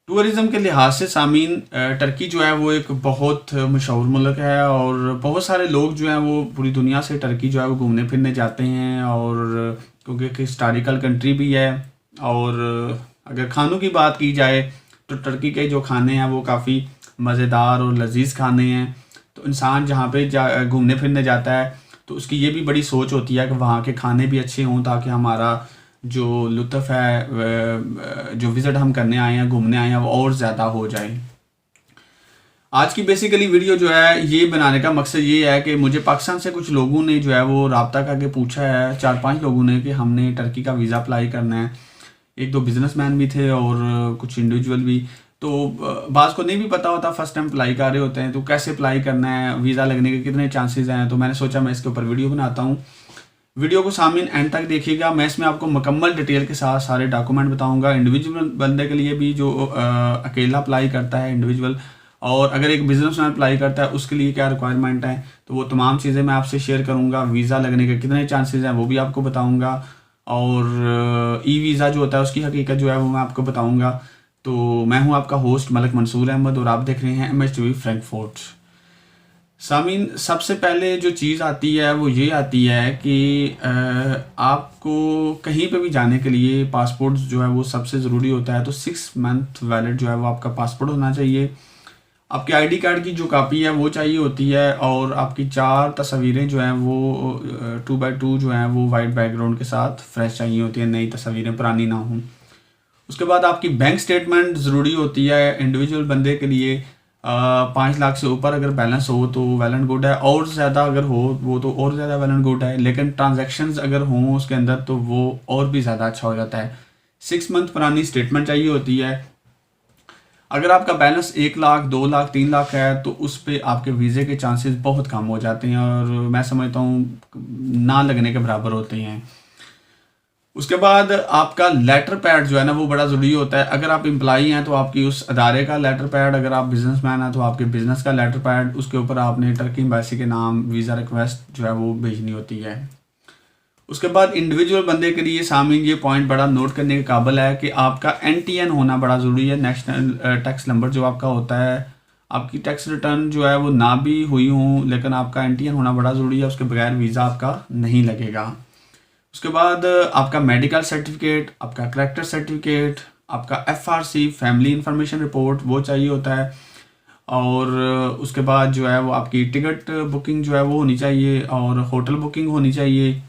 Tourism के लिहाज से सामीन टर्की जो है वो एक बहुत मशहूर मुल्क है और बहुत सारे लोग जो हैं वो पूरी दुनिया से टर्की जो है वो घूमने फिरने जाते हैं। और क्योंकि एक हिस्टोरिकल कंट्री भी है। और अगर खानों की बात की जाए तो टर्की के जो खाने हैं वो काफ़ी मज़ेदार और लजीज खाने हैं। तो इंसान जहाँ पे घूमने फिरने जाता है तो उसकी ये भी बड़ी सोच होती है कि वहाँ के खाने भी अच्छे हों, ताकि हमारा जो लुत्फ़ है, जो विज़िट हम करने आए हैं, घूमने आए हैं, वो और ज़्यादा हो जाए। आज की बेसिकली वीडियो जो है ये बनाने का मकसद ये है कि मुझे पाकिस्तान से कुछ लोगों ने जो है वो रब्ता करके पूछा है, 4-5 लोगों ने, कि हमने टर्की का वीज़ा अप्लाई करना है। एक दो बिजनेसमैन भी थे और कुछ इंडिविजुअल भी। तो बाज़ को नहीं भी पता होता, फर्स्ट टाइम अप्लाई कर रहे होते हैं, तो कैसे अप्लाई करना है, वीज़ा लगने के कितने चांसेस हैं। तो मैंने सोचा मैं इसके ऊपर वीडियो बनाता हूँ। वीडियो को सामने एंड तक देखिएगा। मैं इसमें आपको मुकम्मल डिटेल के साथ सारे डॉक्यूमेंट बताऊंगा, इंडिविजुअल बंदे के लिए भी जो अकेला अप्लाई करता है इंडिविजुअल, और अगर एक बिजनेसमैन अप्लाई करता है उसके लिए क्या रिक्वायरमेंट है, तो वो तमाम चीज़ें मैं आपसे शेयर करूंगा। वीज़ा लगने के कितने चांसेस हैं वो भी आपको बताऊंगा, और ई वीज़ा जो होता है उसकी हकीकत जो है वो मैं आपको बताऊंगा। तो मैं हूं आपका होस्ट मलिक मंसूर अहमद और आप देख रहे हैं MH TV फ्रैंकफर्ट। सामीन, सबसे पहले जो चीज़ आती है वो ये आती है कि आपको कहीं पे भी जाने के लिए पासपोर्ट जो है वो सबसे ज़रूरी होता है। तो 6 मंथ वैलिड जो है वो आपका पासपोर्ट होना चाहिए। आपके आईडी कार्ड की जो कापी है वो चाहिए होती है, और आपकी 4 तस्वीरें जो हैं वो 2x2 जो हैं वो वाइट बैकग्राउंड के साथ फ्रेश चाहिए होती है, नई तस्वीरें, पुरानी ना हों। उसके बाद आपकी बैंक स्टेटमेंट ज़रूरी होती है इंडिविजुअल बंदे के लिए। 5 लाख से ऊपर अगर बैलेंस हो तो वेल एंड गुड है, और ज़्यादा अगर हो वो तो और ज़्यादा वेल एंड गुड है, लेकिन ट्रांजैक्शंस अगर हों उसके अंदर तो वो और भी ज़्यादा अच्छा हो जाता है। 6 मंथ पुरानी स्टेटमेंट चाहिए होती है। अगर आपका बैलेंस 1 लाख, 2 लाख, 3 लाख है तो उस पर आपके वीज़े के चांसेस बहुत कम हो जाते हैं, और मैं समझता हूँ ना लगने के बराबर होते हैं। उसके बाद आपका लेटर पैड जो है ना वो बड़ा ज़रूरी होता है। अगर आप एम्प्लॉई हैं तो आपकी उस अदारे का लेटर पैड, अगर आप बिजनेसमैन हैं तो आपके बिजनेस का लेटर पैड, उसके ऊपर आपने टर्की एम्बेसी के नाम वीज़ा रिक्वेस्ट जो है वो भेजनी होती है। उसके बाद इंडिविजुअल बंदे के लिए सामने ये पॉइंट बड़ा नोट करने के काबिल है कि आपका NTN होना बड़ा ज़रूरी है, नेशनल टैक्स नंबर जो आपका होता है। आपकी टैक्स रिटर्न जो है वो ना भी हुई हो लेकिन आपका NTN होना बड़ा ज़रूरी है, उसके बगैर वीज़ा आपका नहीं लगेगा। उसके बाद आपका मेडिकल सर्टिफिकेट, आपका करेक्टर सर्टिफिकेट, आपका FRC फैमिली इंफॉर्मेशन रिपोर्ट वो चाहिए होता है। और उसके बाद जो है वो आपकी टिकट बुकिंग जो है वो होनी चाहिए, और होटल बुकिंग होनी चाहिए।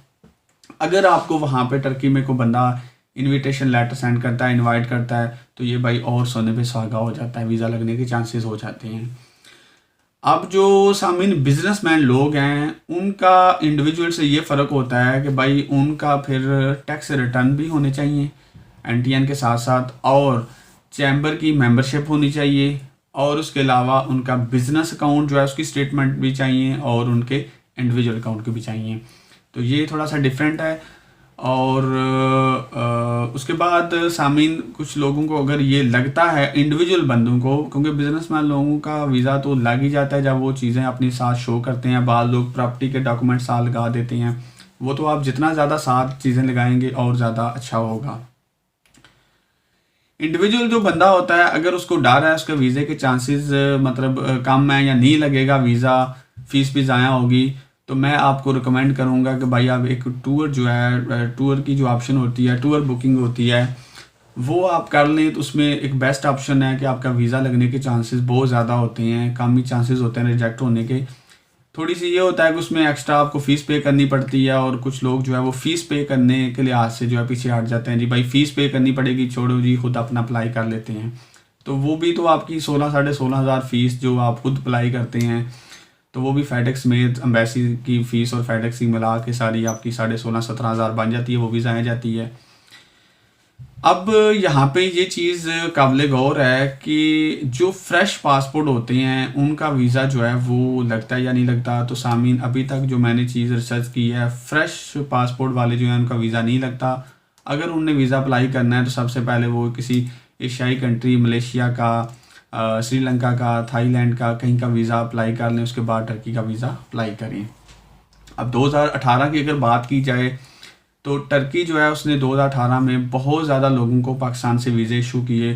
अगर आपको वहाँ पे टर्की में कोई बंदा इनविटेशन लेटर सेंड करता है, इनवाइट करता है, तो ये भाई और सोने पे सुहागा हो जाता है, वीज़ा लगने के चांसेस हो जाते हैं। अब जो सामीन बिजनेसमैन लोग हैं उनका इंडिविजुअल से ये फ़र्क होता है कि भाई उनका फिर टैक्स रिटर्न भी होने चाहिए NTN के साथ साथ, और चैम्बर की मेंबरशिप होनी चाहिए, और उसके अलावा उनका बिजनेस अकाउंट जो है उसकी स्टेटमेंट भी चाहिए, और उनके इंडिविजुअल अकाउंट की भी चाहिए। तो ये थोड़ा सा डिफरेंट है। और उसके बाद सामीन, कुछ लोगों को अगर ये लगता है, इंडिविजुअल बंदों को, क्योंकि बिजनेसमैन लोगों का वीज़ा तो लग ही जाता है जब वो चीज़ें अपनी साथ शो करते हैं। बाद लोग प्रॉपर्टी के डॉक्यूमेंट साथ लगा देते हैं, वो तो आप जितना ज़्यादा साथ चीज़ें लगाएंगे और ज़्यादा अच्छा होगा। इंडिविजुअल जो बंदा होता है अगर उसको डर है उसके वीज़े के चांसेस मतलब कम है या नहीं लगेगा वीज़ा, फीस भी ज़ाया होगी, तो मैं आपको रिकमेंड करूँगा कि भाई आप एक टूर जो है, टूर की जो ऑप्शन होती है, टूर बुकिंग होती है, वो आप कर लें। तो उसमें एक बेस्ट ऑप्शन है कि आपका वीज़ा लगने के चांसेस बहुत ज़्यादा होते हैं, कम ही चांसेस होते हैं रिजेक्ट होने के। थोड़ी सी ये होता है कि उसमें एक्स्ट्रा आपको फ़ीस पे करनी पड़ती है, और कुछ लोग जो है वो फ़ीस पे करने के लिहाज से जो है पीछे हट जाते हैं, जी भाई फ़ीस पे करनी पड़ेगी, छोड़ो जी खुद अपना अप्लाई कर लेते हैं। तो वो भी तो आपकी 16-16,500 फ़ीस जो आप खुद अप्लाई करते हैं, तो वो भी फेडेक्स में एम्बेसी की फ़ीस और फेडेक्स की मिला के सारी आपकी 16,500-17,000 बन जाती है, वो भी ज़ाया जाती है। अब यहाँ पे ये चीज़ काबिल गौर है कि जो फ्रेश पासपोर्ट होते हैं उनका वीज़ा जो है वो लगता है या नहीं लगता। तो सामीन, अभी तक जो मैंने चीज़ रिसर्च की है, फ्रेश पासपोर्ट वाले जो हैं उनका वीज़ा नहीं लगता। अगर उन्हें वीज़ा अप्लाई करना है तो सबसे पहले वो किसी एशियाई कंट्री, मलेशिया का, श्रीलंका का, थाईलैंड का, कहीं का वीज़ा अप्लाई कर लें, उसके बाद टर्की का वीज़ा अप्लाई करें। अब 2018 की अगर बात की जाए तो टर्की जो है उसने 2018 में बहुत ज़्यादा लोगों को पाकिस्तान से वीज़े इशू किए।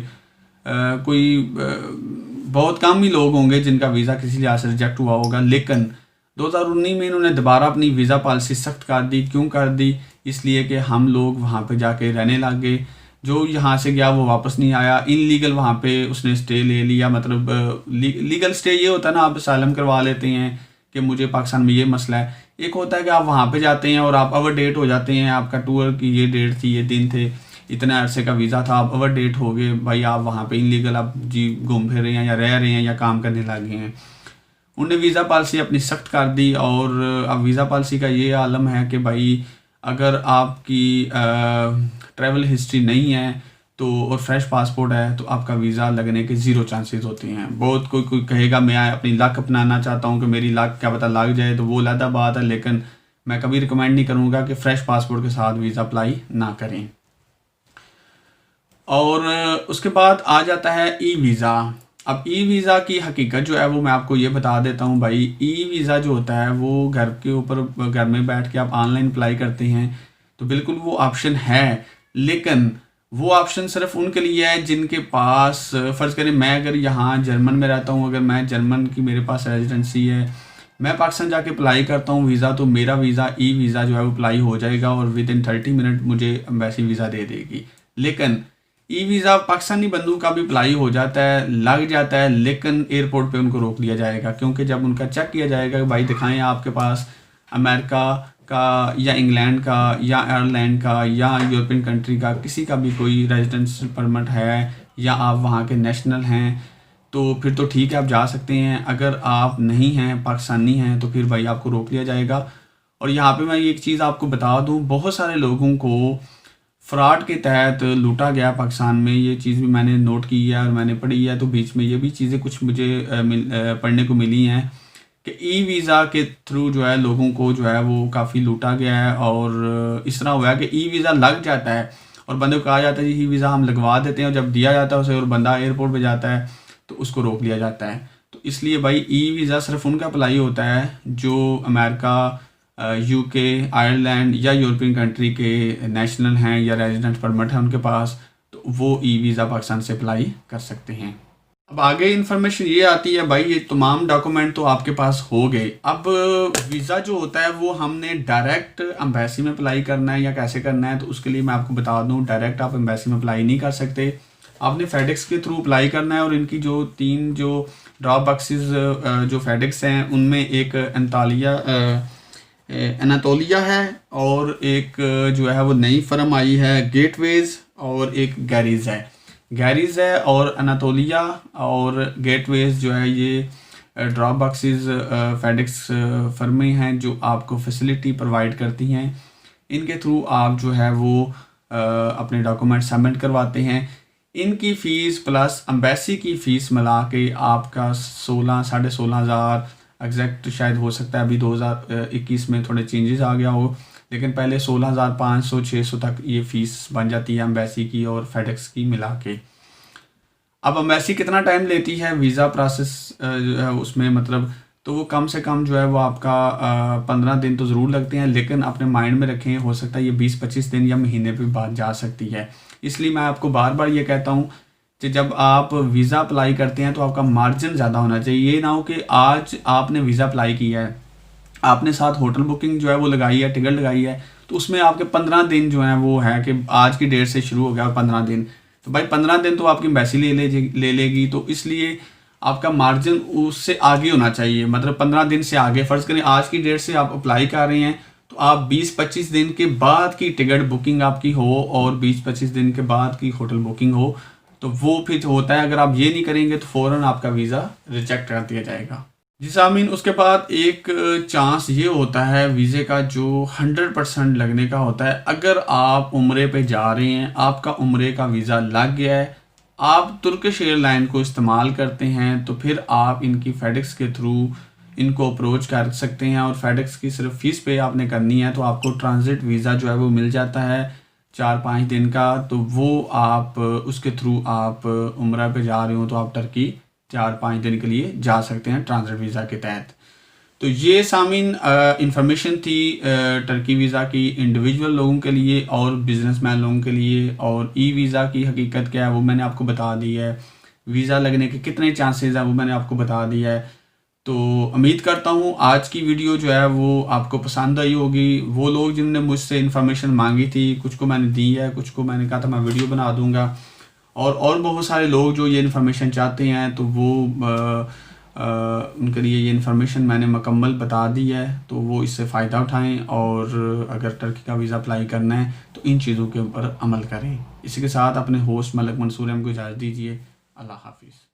कोई बहुत कम ही लोग होंगे जिनका वीज़ा किसी लिहाज से रिजेक्ट हुआ होगा। लेकिन 2019 में इन्होंने दोबारा अपनी वीज़ा पॉलिसी सख्त कर दी। क्यों कर दी? इसलिए कि हम लोग वहाँ पे जाके रहने लग गए। जो यहाँ से गया वो वापस नहीं आया। इनलीगल वहाँ पे उसने स्टे ले लिया। मतलब लीगल स्टे ये होता है ना, आप असाइलम करवा लेते हैं कि मुझे पाकिस्तान में ये मसला है। एक होता है कि आप वहाँ पे जाते हैं और आप ओवर डेट हो जाते हैं, आपका टूर की ये डेट थी, ये दिन थे, इतने अरसे का वीज़ा था, आप ओवर डेट हो गए भाई, आप वहाँ पे इनलीगल आप जी घूम फिर रहे हैं या रह रहे हैं या काम करने लग गए हैं। उन्होंने वीज़ा पॉलिसी अपनी सख्त कर दी। और अब वीज़ा पॉलिसी का ये आलम है कि भाई अगर आपकी ट्रैवल हिस्ट्री नहीं है तो और फ्रेश पासपोर्ट है तो आपका वीज़ा लगने के ज़ीरो चांसेस होते हैं। बहुत कोई कहेगा मैं अपनी लक अपनाना चाहता हूँ कि मेरी लक क्या पता लग जाए, तो वो अलग बात है। लेकिन मैं कभी रिकमेंड नहीं करूँगा कि फ़्रेश पासपोर्ट के साथ वीज़ा अप्लाई ना करें। और उसके बाद आ जाता है ई वीज़ा। अब ई वीज़ा की हकीकत जो है वो मैं आपको ये बता देता हूँ भाई। ई वीज़ा जो होता है वो घर के ऊपर घर में बैठ के आप ऑनलाइन अप्लाई करते हैं तो बिल्कुल वो ऑप्शन है। लेकिन वो ऑप्शन सिर्फ उनके लिए है जिनके पास, फ़र्ज़ करें मैं अगर यहाँ जर्मन में रहता हूँ, अगर मैं जर्मन की मेरे पास रेजिडेंसी है, मैं पाकिस्तान जाके अप्लाई करता हूँ वीज़ा, तो मेरा वीज़ा ई वीज़ा जो है वो अप्लाई हो जाएगा और विद इन 30 मिनट मुझे एम्बेसी वीज़ा दे देगी। लेकिन ई वीज़ा पाकिस्तानी बंदू का भी अप्लाई हो जाता है, लग जाता है, लेकिन एयरपोर्ट पे उनको रोक लिया जाएगा। क्योंकि जब उनका चेक किया जाएगा कि भाई दिखाएं आपके पास अमेरिका का या इंग्लैंड का या आयरलैंड का या यूरोपियन कंट्री का किसी का भी कोई रेजिडेंस परमिट है या आप वहाँ के नेशनल हैं, तो फिर तो ठीक है आप जा सकते हैं। अगर आप नहीं हैं, पाकिस्तानी हैं, तो फिर भाई आपको रोक लिया जाएगा। और यहाँ पे मैं एक चीज़ आपको बता दूँ, बहुत सारे लोगों को फ्रॉड के तहत लूटा गया पाकिस्तान में। ये चीज़ भी मैंने नोट की है और मैंने पढ़ी है, तो बीच में ये भी चीज़ें कुछ मुझे पढ़ने को मिली हैं कि ई वीज़ा के थ्रू जो है लोगों को जो है वो काफ़ी लूटा गया है। और इस तरह हुआ है कि ई वीज़ा लग जाता है और बंदे को कहा जाता है जी ई वीज़ा हम लगवा देते हैं, और जब दिया जाता है उसे और बंदा एयरपोर्ट पे जाता है तो उसको रोक लिया जाता है। तो इसलिए भाई ई वीज़ा सिर्फ उनका अप्लाई होता है जो अमेरिका, यूके, आयरलैंड या यूरोपियन कंट्री के नेशनल हैं या रेजिडेंट परमिट है उनके पास, तो वो ई वीज़ा पाकिस्तान से अप्लाई कर सकते हैं। अब आगे इन्फॉर्मेशन ये आती है भाई, ये तमाम डॉक्यूमेंट तो आपके पास हो गए। अब वीज़ा जो होता है वो हमने डायरेक्ट एम्बेसी में अप्लाई करना है या कैसे करना है, तो उसके लिए मैं आपको बता दूं, डायरेक्ट आप एम्बेसी में अप्लाई नहीं कर सकते। आपने फेडेक्स के थ्रू अप्लाई करना है। और इनकी जो 3 जो ड्रॉप बॉक्सेस जो फेडेक्स हैं उनमें एक एनातोलिया है और एक जो है वो नई फर्म आई है गेटवेज, और एक गैरीज है और एनातोलिया और गेटवेज जो है ये ड्रॉप बॉक्सेस फेडेक्स फर्में हैं जो आपको फैसिलिटी प्रोवाइड करती हैं। इनके थ्रू आप जो है वो अपने डॉक्यूमेंट सबमिट करवाते हैं। इनकी फ़ीस प्लस एम्बेसी की फ़ीस मिला के आपका 16 साढ़े 16,000 एग्जैक्ट शायद हो सकता है, अभी 2021 में थोड़े चेंजेस आ गया हो, लेकिन पहले 16,500 600 तक ये फ़ीस बन जाती है एम्बेसी की और फेडेक्स की मिला के। अब एम्बेसी कितना टाइम लेती है वीज़ा प्रोसेस जो है उसमें, मतलब तो वो कम से कम जो है वो आपका 15 दिन तो ज़रूर लगते हैं, लेकिन अपने माइंड में रखें हो सकता है ये 20-25 दिन या महीने पे बाद जा सकती है। इसलिए मैं आपको बार बार ये कहता हूँ कि जब आप वीज़ा अप्लाई करते हैं तो आपका मार्जिन ज़्यादा होना चाहिए। ये ना हो कि आज आपने वीज़ा अप्लाई किया है, आपने साथ होटल बुकिंग जो है वो लगाई है, टिकट लगाई है, तो उसमें आपके 15 दिन जो है वो है कि आज की डेट से शुरू हो गया 15 दिन, तो भाई 15 दिन तो आपकी एम्बेसी ले लेगी। तो इसलिए आपका मार्जिन उससे आगे होना चाहिए, मतलब 15 दिन से आगे। फ़र्ज़ करें आज की डेट से आप अप्लाई कर रहे हैं तो आप 20-25 दिन के बाद की टिकट बुकिंग आपकी हो और 20-25 दिन के बाद की होटल बुकिंग हो, तो वो फिर होता है। अगर आप ये नहीं करेंगे तो फ़ौरन आपका वीज़ा रिजेक्ट कर दिया जाएगा। जी सामीन, उसके बाद एक चांस ये होता है वीज़े का जो 100% लगने का होता है। अगर आप उम्रे पे जा रहे हैं, आपका उम्रे का वीज़ा लग गया है, आप तुर्किश एयरलाइन को इस्तेमाल करते हैं, तो फिर आप इनकी फेडेक्स के थ्रू इनको अप्रोच कर सकते हैं और फेडेक्स की सिर्फ फ़ीस पे आपने करनी है, तो आपको ट्रांजिट वीज़ा जो है वो मिल जाता है 4-5 दिन का। तो वो आप उसके थ्रू आप उम्रा पे जा रहे हो तो आप टर्की 4-5 दिन के लिए जा सकते हैं ट्रांजिट वीज़ा के तहत। तो ये सामीन इंफॉर्मेशन थी टर्की वीज़ा की इंडिविजुअल लोगों के लिए और बिजनेसमैन लोगों के लिए, और ई वीज़ा की हकीकत क्या है वो मैंने आपको बता दी है, वीज़ा लगने के कितने चांसेस हैं वो मैंने आपको बता दिया है। तो उम्मीद करता हूँ आज की वीडियो जो है वो आपको पसंद आई होगी। वो लोग जिनने मुझसे इन्फॉर्मेशन मांगी थी, कुछ को मैंने दी है, कुछ को मैंने कहा था मैं वीडियो बना दूंगा, और बहुत सारे लोग जो ये इन्फॉर्मेशन चाहते हैं तो वो उनके लिए ये इन्फॉर्मेशन मैंने मुकम्मल बता दी है, तो वो इससे फ़ायदा उठाएं और अगर टर्की का वीज़ा अप्लाई करना है तो इन चीज़ों के ऊपर अमल करें। इसी के साथ अपने होस्ट मलिक मंसूर को इजाज़त दीजिए। अल्लाह हाफिज़।